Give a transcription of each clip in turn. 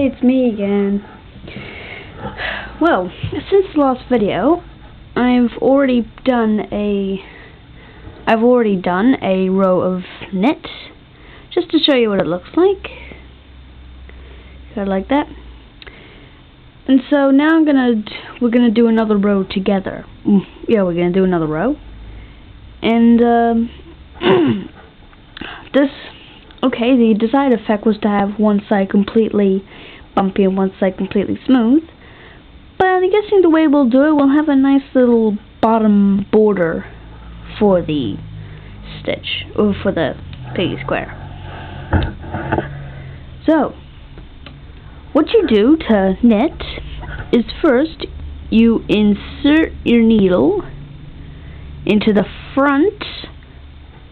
Hey, it's me again. Well, since the last video, I've already done a row of knit, just to show you what it looks like. Kind of like that. And so now we're gonna do another row together. Yeah, we're gonna do another row. And the desired effect was to have one side completely bumpy and one side completely smooth. But I'm guessing the way we'll do it, we'll have a nice little bottom border for the stitch, or for the piggy square. So, what you do to knit is first you insert your needle into the front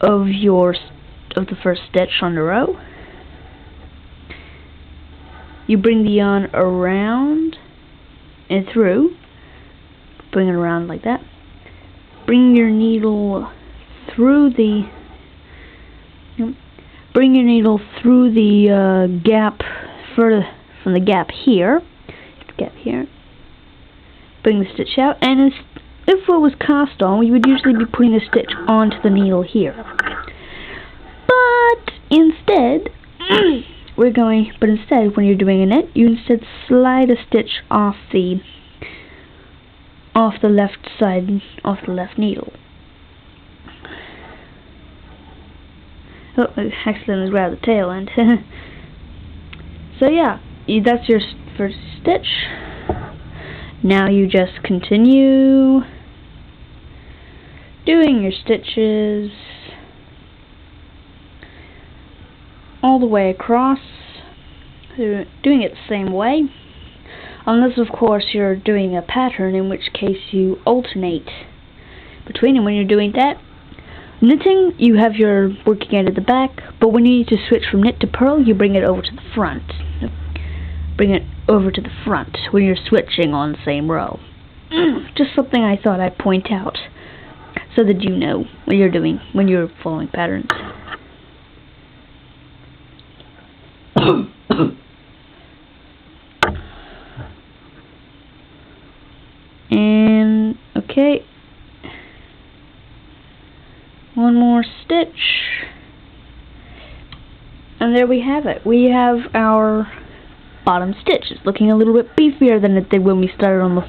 of the first stitch on the row. You bring the yarn around and through. Bring it around like that. Bring your needle through the gap further from the gap here. Bring the stitch out, and if it was cast on, we would usually be putting a stitch onto the needle here. But instead, when you're doing a knit, you instead slide a stitch off the left side, off the left needle. Oh, I accidentally grabbed the tail end. So yeah, that's your first stitch. Now you just continue doing your stitches all the way across, doing it the same way, unless of course you're doing a pattern, in which case you alternate between them. When you're doing that, knitting, you have your working end at the back, but when you need to switch from knit to purl, you bring it over to the front. When you're switching on the same row. Just something I thought I'd point out, so that you know what you're doing when you're following patterns. And okay, one more stitch, and there we have it. We have our bottom stitch. It's looking a little bit beefier than it did when we started on the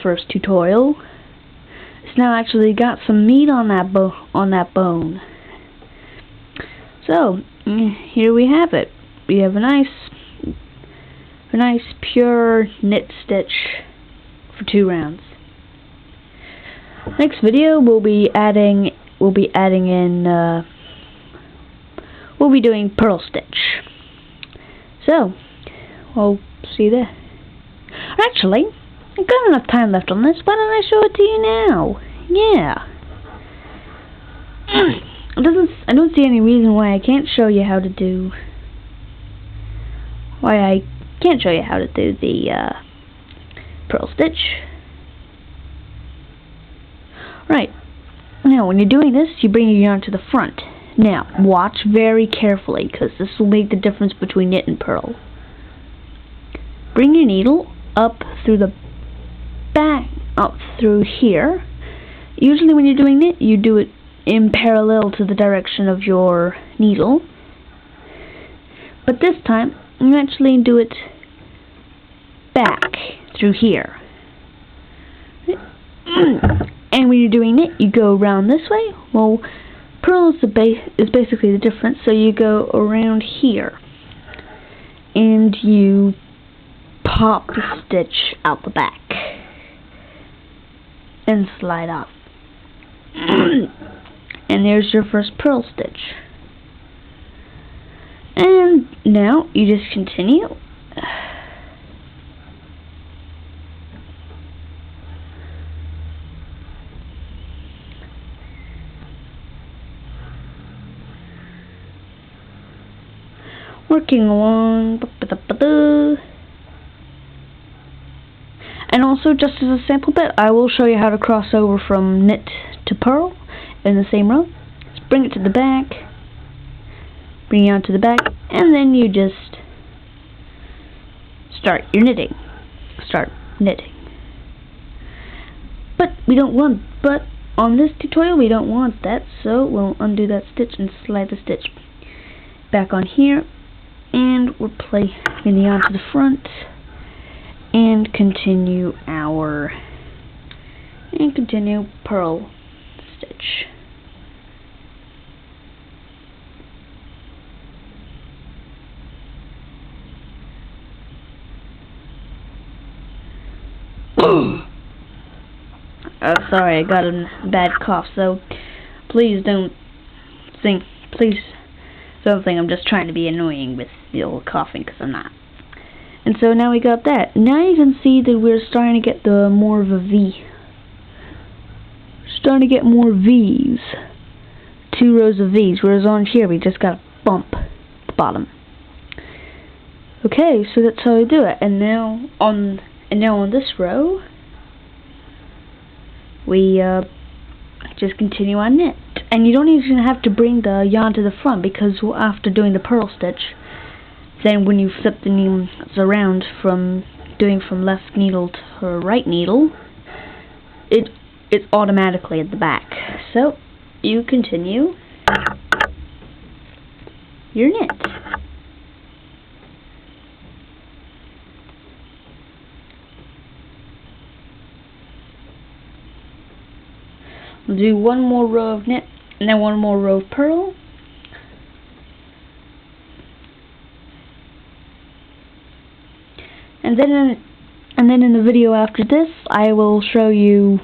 first tutorial. It's now actually got some meat on that bone. So here we have it. We have a nice pure knit stitch for 2 rounds. Next video we'll be doing purl stitch. So we'll see you there. Actually, I've got enough time left on this. Why don't I show it to you now? Yeah. I don't see any reason why I can't show you how to do the purl stitch. Right. Now, when you're doing this, you bring your yarn to the front. Now, watch very carefully, because this will make the difference between knit and purl. Bring your needle up through the back, up through here. Usually when you're doing knit, you do it in parallel to the direction of your needle. But this time, you actually do it back through here. And when you're doing knit, you go around this way. Well, purl is basically the difference, so you go around here. And you pop the stitch out the back. And slide off. And there's your first purl stitch. And now you just continue. Working along. And also, just as a sample bit, I will show you how to cross over from knit to purl in the same row. Just bring it to the back, bring it out to the back, and then you just start your knitting. Start knitting. But on this tutorial we don't want that, so we'll undo that stitch and slide the stitch back on here, and we'll play the yarn to the front and continue purl stitch. Sorry, I got a bad cough, so please don't think I'm just trying to be annoying with the old coughing, because I'm not. And so now we got that. Now you can see that we're starting to get more of a V. Starting to get more V's. 2 rows of V's, whereas on here we just got a bump at the bottom. Okay, so that's how we do it. And now on this row, we just continue on knit. And you don't even have to bring the yarn to the front, because after doing the purl stitch, then when you flip the needles around from left needle to right needle, it's automatically at the back. So you continue your knit. We'll do one more row of knit and then one more row of purl. And then in the video after this, I will show you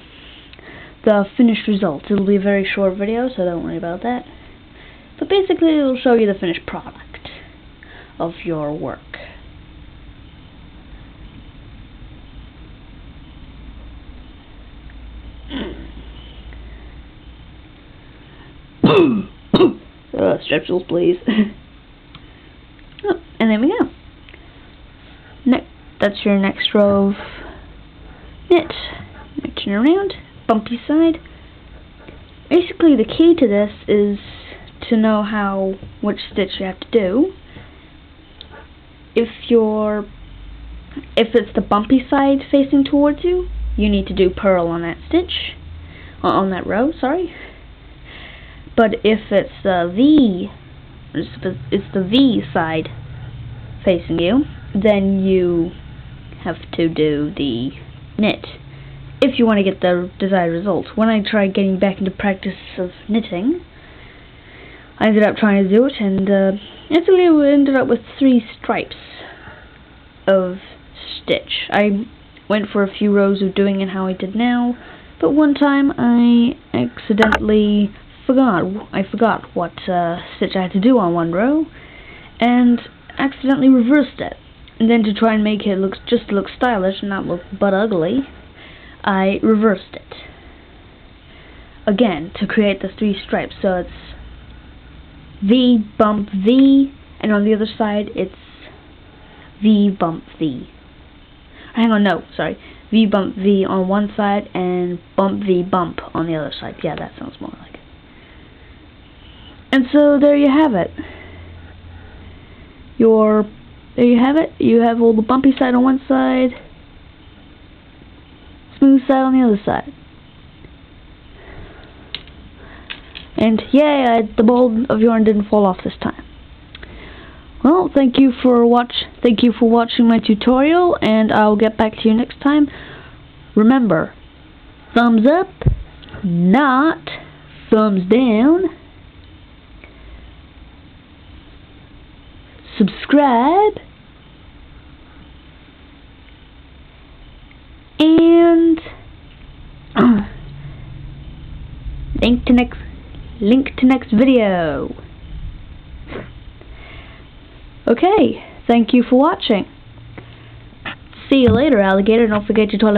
the finished results. It'll be a very short video, so don't worry about that. But basically, it'll show you the finished product of your work. Strepsils, please. Oh, and there we go. That's your next row of knit. Turn around, bumpy side. Basically, the key to this is to know which stitch you have to do. If it's the bumpy side facing towards you, you need to do purl on that stitch, on that row. Sorry. But if it's the V side facing you, then you have to do the knit if you want to get the desired results. When I tried getting back into practice of knitting, I ended up trying to do it, and actually we ended up with 3 stripes of stitch. I went for a few rows of doing it how I did now, but one time I accidentally forgot what stitch I had to do on one row, and accidentally reversed it. And then to try and make it look stylish and not look butt ugly, I reversed it again to create the 3 stripes. So it's V, bump, V, and on the other side it's V, bump, V. Hang on, no, sorry. V, bump, V on one side and bump, V, bump on the other side. Yeah, that sounds more like it. And so there you have it. There you have it. You have all the bumpy side on one side, smooth side on the other side. And yay, the ball of yarn didn't fall off this time. Well, thank you for watching my tutorial, and I'll get back to you next time. Remember, thumbs up, not thumbs down. Subscribe, and link to next video. Okay, thank you for watching. See you later, alligator. Don't forget your toilet